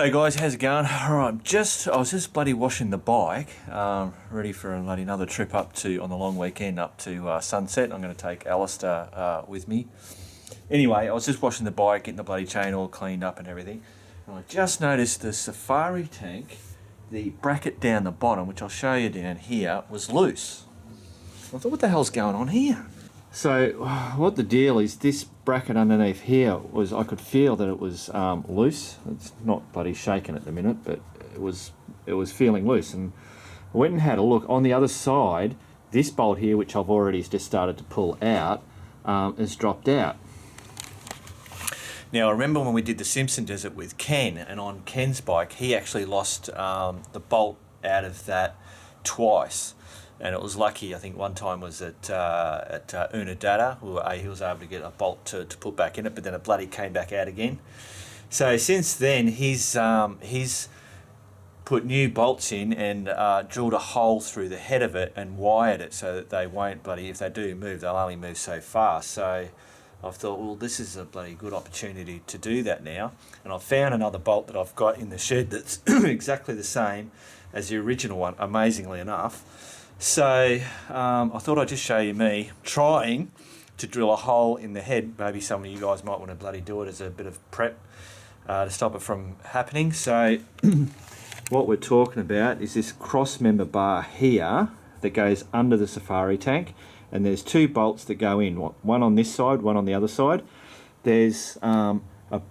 Hey guys, how's it going? Alright, I was just bloody washing the bike, ready for another trip up to, on the long weekend, up to Sunset. I'm going to take Alistair with me. Anyway, I was just washing the bike, getting the bloody chain all cleaned up and everything. And I just noticed the safari tank, the bracket down the bottom, which I'll show you down here, was loose. I thought, what the hell's going on here? So what the deal is, this bracket underneath here was, I could feel that it was loose. It's not bloody shaking at the minute, but it was feeling loose. And I went and had a look. On the other side, this bolt here, which I've already just started to pull out, has dropped out. Now I remember when we did the Simpson Desert with Ken, and on Ken's bike, he actually lost the bolt out of that twice. And it was lucky, I think one time was at Unadada, he was able to get a bolt to put back in it, but then it bloody came back out again. So since then, he's put new bolts in and drilled a hole through the head of it and wired it so that they won't bloody, if they do move, they'll only move so fast. So I've thought, well, this is a bloody good opportunity to do that now. And I've found another bolt that I've got in the shed that's exactly the same as the original one, amazingly enough. So I thought I'd just show you me trying to drill a hole in the head. Maybe some of you guys might want to bloody do it as a bit of prep to stop it from happening. So what we're talking about is this cross member bar here that goes under the safari tank, and there's two bolts that go in, one on this side, one on the other side. There's a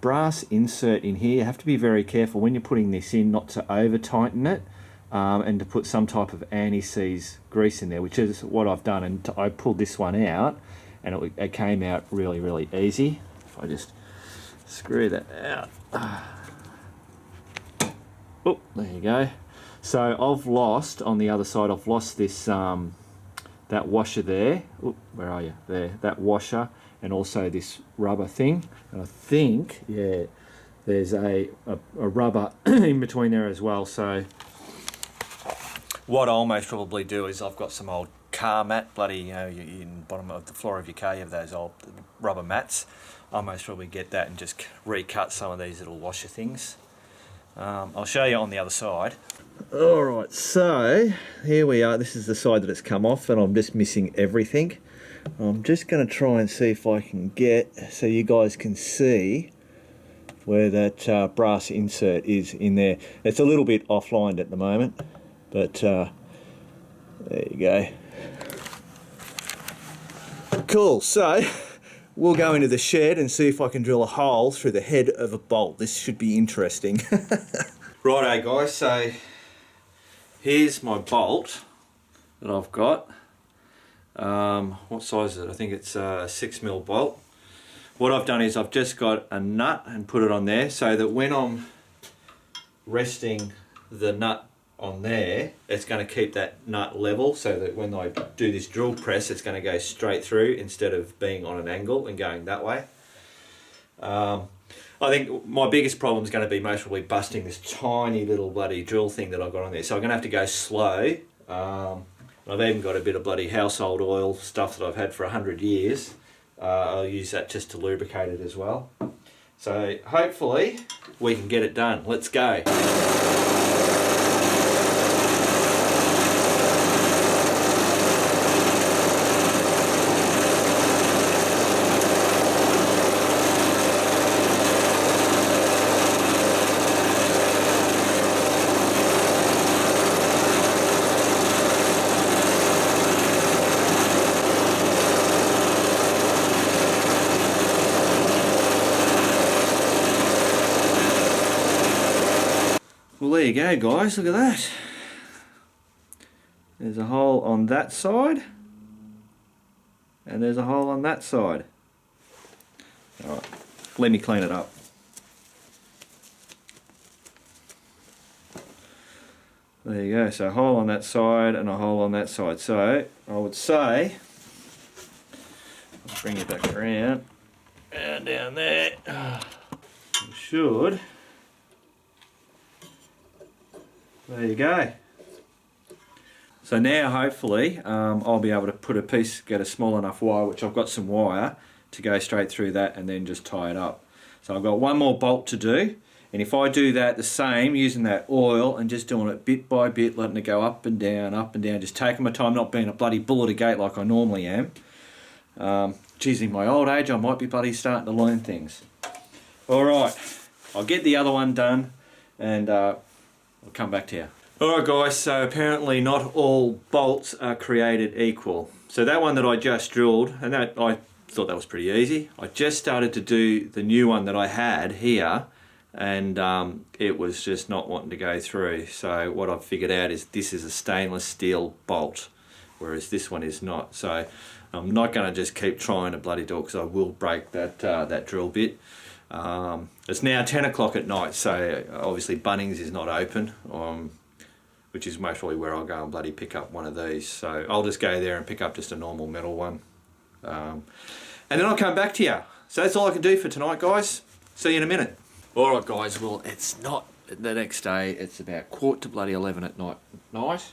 brass insert in here. You have to be very careful when you're putting this in not to over tighten it. And to put some type of anti-seize grease in there, which is what I've done. And I pulled this one out, and it came out really, really easy. If I just screw that out. Oh, there you go. So I've lost, on the other side, I've lost this, that washer there. Oh, where are you? There, that washer, and also this rubber thing. And I think, yeah, there's a rubber in between there as well. So what I'll most probably do is, I've got some old car mat, bloody, you know, in the bottom of the floor of your car, you have those old rubber mats. I'll most probably get that and just recut some of these little washer things. I'll show you on the other side. Alright, so here we are. This is the side that it's come off, and I'm just missing everything. I'm just going to try and see if I can get, so you guys can see where that brass insert is in there. It's a little bit offline at the moment. But there you go. Cool, so we'll go into the shed and see if I can drill a hole through the head of a bolt. This should be interesting. Righto guys, so here's my bolt that I've got. What size is it? I think it's a 6mm bolt. What I've done is I've just got a nut and put it on there so that when I'm resting the nut on there, it's going to keep that nut level so that when I do this drill press, it's going to go straight through instead of being on an angle and going that way. I think my biggest problem is going to be most probably busting this tiny little bloody drill thing that I've got on there. So I'm going to have to go slow. I've even got a bit of bloody household oil stuff that I've had for 100 years. I'll use that just to lubricate it as well. So hopefully we can get it done. Let's go. Well, there you go guys, look at that. There's a hole on that side, and there's a hole on that side. Alright, let me clean it up. There you go, so a hole on that side and a hole on that side. So, I would say, I'll bring it back around, and down there, you should. There you go. So now hopefully I'll be able to get a small enough wire, which I've got some wire to go straight through that and then just tie it up. So I've got one more bolt to do, And if I do that the same, using that oil and just doing it bit by bit, letting it go up and down, just taking my time, not being a bloody bull at a gate like I normally am. Geez, in my old age, I might be bloody starting to learn things. Alright, I'll get the other one done and I'll come back to you. Alright guys, so apparently not all bolts are created equal. So that one that I just drilled, and that I thought that was pretty easy. I just started to do the new one that I had here, and it was just not wanting to go through. So what I've figured out is this is a stainless steel bolt, whereas this one is not. So I'm not going to just keep trying to bloody do it, because I will break that that drill bit. It's now 10 o'clock at night, so obviously Bunnings is not open, which is most probably where I'll go and bloody pick up one of these. So I'll just go there and pick up just a normal metal one. And then I'll come back to you. So that's all I can do for tonight, guys. See you in a minute. Alright guys, well it's not the next day, it's about 11:15 at night.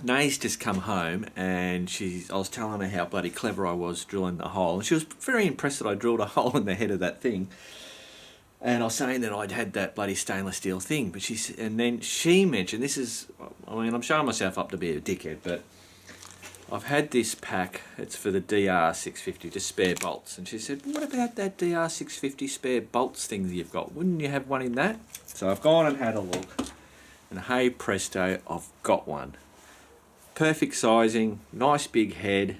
Nay's just come home and I was telling her how bloody clever I was drilling the hole, and she was very impressed that I drilled a hole in the head of that thing. And I was saying that I'd had that bloody stainless steel thing, but and then she mentioned, this is, I mean, I'm showing myself up to be a dickhead, but I've had this pack, it's for the DR650, just spare bolts. And she said, what about that DR650 spare bolts thing that you've got? Wouldn't you have one in that? So I've gone and had a look, and hey presto, I've got one. Perfect sizing, nice big head,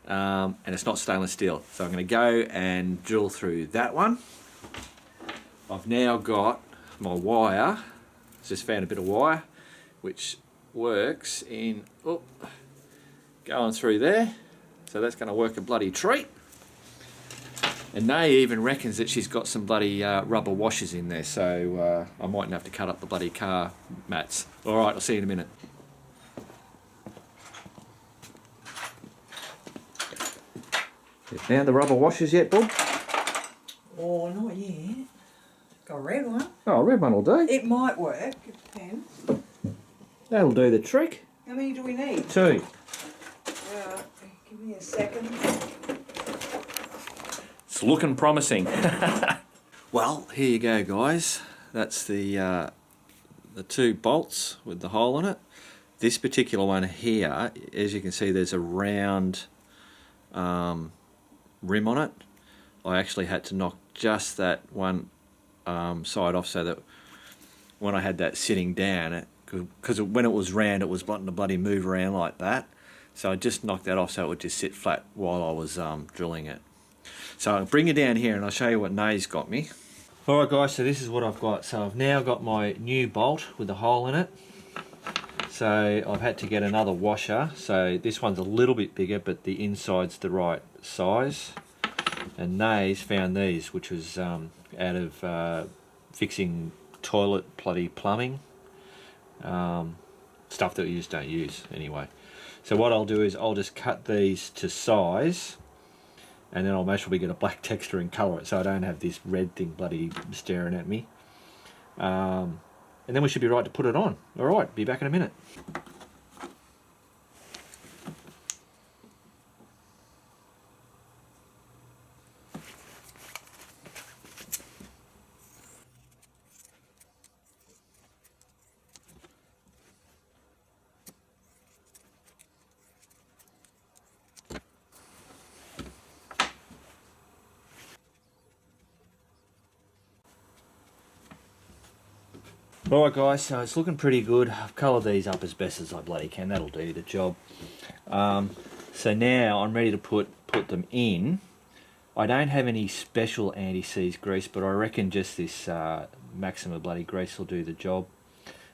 and it's not stainless steel. So I'm going to go and drill through that one. I've now got my wire, just found a bit of wire, which works in, going through there. So that's going to work a bloody treat. And Nay even reckons that she's got some bloody rubber washers in there, so I mightn't have to cut up the bloody car mats. Alright, I'll see you in a minute. You found the rubber washers yet, Bob? Oh, not yet. Got a red one. Oh, a red one will do. It might work, it depends. That'll do the trick. How many do we need? 2. Give me a second. It's looking promising. Well, here you go, guys. That's the 2 bolts with the hole in it. This particular one here, as you can see, there's a round rim on it. I actually had to knock just that one side off, so that when I had that sitting down, because when it was round, it was wanting to bloody move around like that. So I just knocked that off so it would just sit flat while I was drilling it. So I'll bring you down here and I'll show you what Nay's got me. Alright guys, so this is what I've got. So I've now got my new bolt with the hole in it. So I've had to get another washer. So this one's a little bit bigger, but the inside's the right size. And Nay's found these, which was out of fixing toilet bloody plumbing. Stuff that we just don't use anyway. So what I'll do is I'll just cut these to size, and then I'll make sure we get a black texture and colour it so I don't have this red thing bloody staring at me. And then we should be right to put it on. Alright, be back in a minute. Alright guys, so it's looking pretty good. I've coloured these up as best as I bloody can, that'll do the job. So now I'm ready to put them in. I don't have any special anti-seize grease, but I reckon just this Maxima bloody grease will do the job.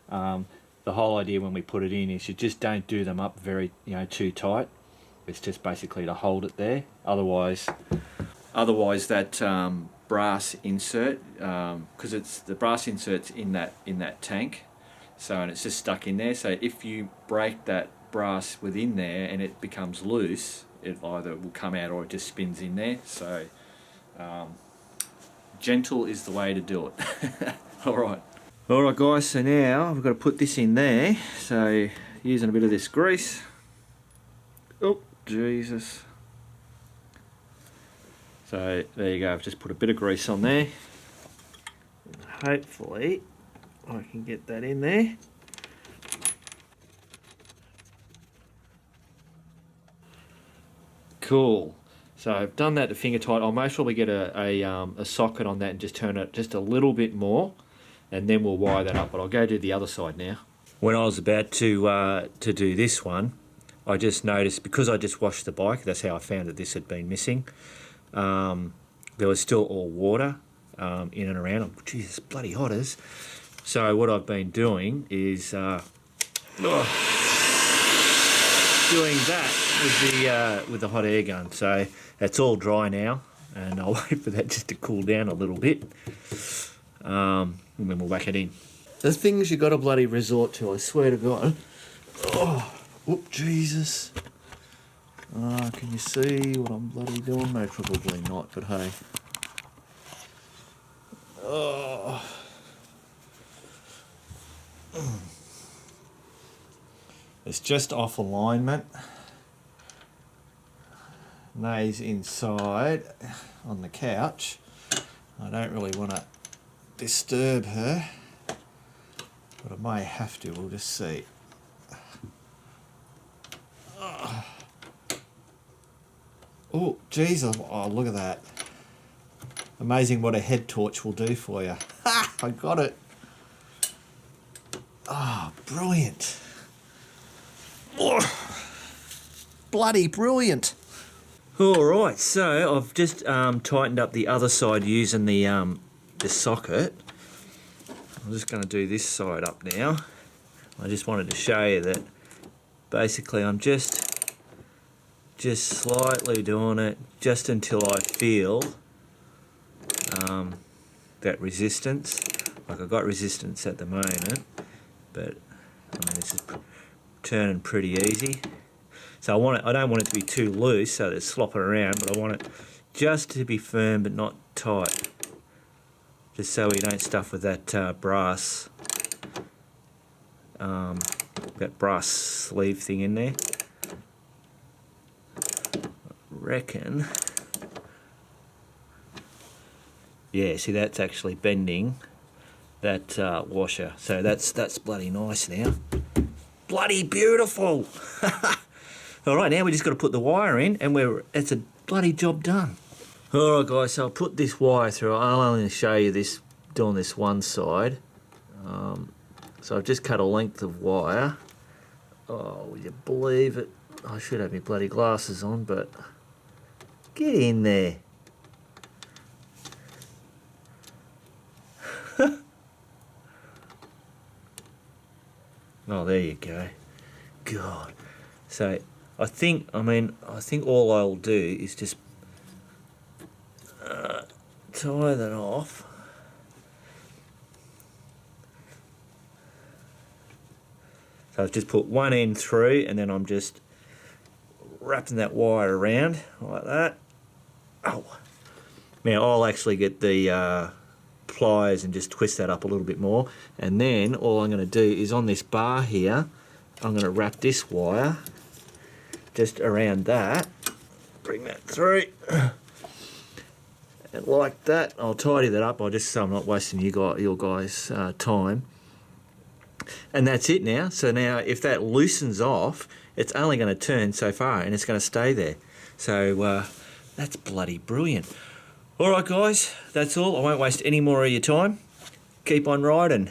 The whole idea when we put it in is you just don't do them up very, too tight. It's just basically to hold it there. Otherwise that brass insert, because it's the brass insert's in that tank, and it's just stuck in there. So if you break that brass within there and it becomes loose, it either will come out or it just spins in there. So gentle is the way to do it. Alright guys, so now we've got to put this in there. So using a bit of this grease. Oh Jesus. So there you go, I've just put a bit of grease on there. hopefully I can get that in there. Cool. So I've done that to finger tight. I'll most probably get a socket on that and just turn it just a little bit more, and then we'll wire that up. But I'll go do the other side now. When I was about to do this one, I just noticed, because I just washed the bike, that's how I found that this had been missing. There was still all water in and around. Oh, geez, it's bloody hot as. So what I've been doing is doing that with the hot air gun. So it's all dry now, and I'll wait for that just to cool down a little bit, and then we'll whack it in. The things you got to bloody resort to, I swear to God. Oh, whoop, Jesus. Can you see what I'm bloody doing? No, probably not, but hey. Oh. It's just off alignment. Nay's inside on the couch. I don't really want to disturb her, but I may have to. We'll just see. Oh, geez, oh, look at that. Amazing what a head torch will do for you. Ha! I got it. Oh, brilliant. Oh, bloody brilliant. All right, so I've just tightened up the other side using the socket. I'm just going to do this side up now. I just wanted to show you that basically I'm just slightly doing it just until I feel that resistance. Like, I've got resistance at the moment, but I mean, this is turning pretty easy. So I don't want it to be too loose so that it's slopping around, but I want it just to be firm but not tight, just so we don't stuff with that brass sleeve thing in there. Reckon, yeah, see, that's actually bending that washer, so that's bloody nice now. Bloody beautiful. All right, now we just got to put the wire in, and it's a bloody job done. All right, guys, so I'll put this wire through. I'll only show you this, doing this one side. So I've just cut a length of wire. Oh, will you believe it? I should have my bloody glasses on, but get in there. Oh, there you go. God. So I think all I'll do is just tie that off. So I've just put one end through, and then I'm just wrapping that wire around like that. Oh. Now I'll actually get the pliers and just twist that up a little bit more, and then all I'm going to do is on this bar here, I'm going to wrap this wire just around that, bring that through, and like that. I'll tidy that up. I'll just so I'm not wasting your guys' time. And that's it now. So now if that loosens off, it's only going to turn so far, and it's going to stay there. So that's bloody brilliant. All right, guys, that's all. I won't waste any more of your time. Keep on riding.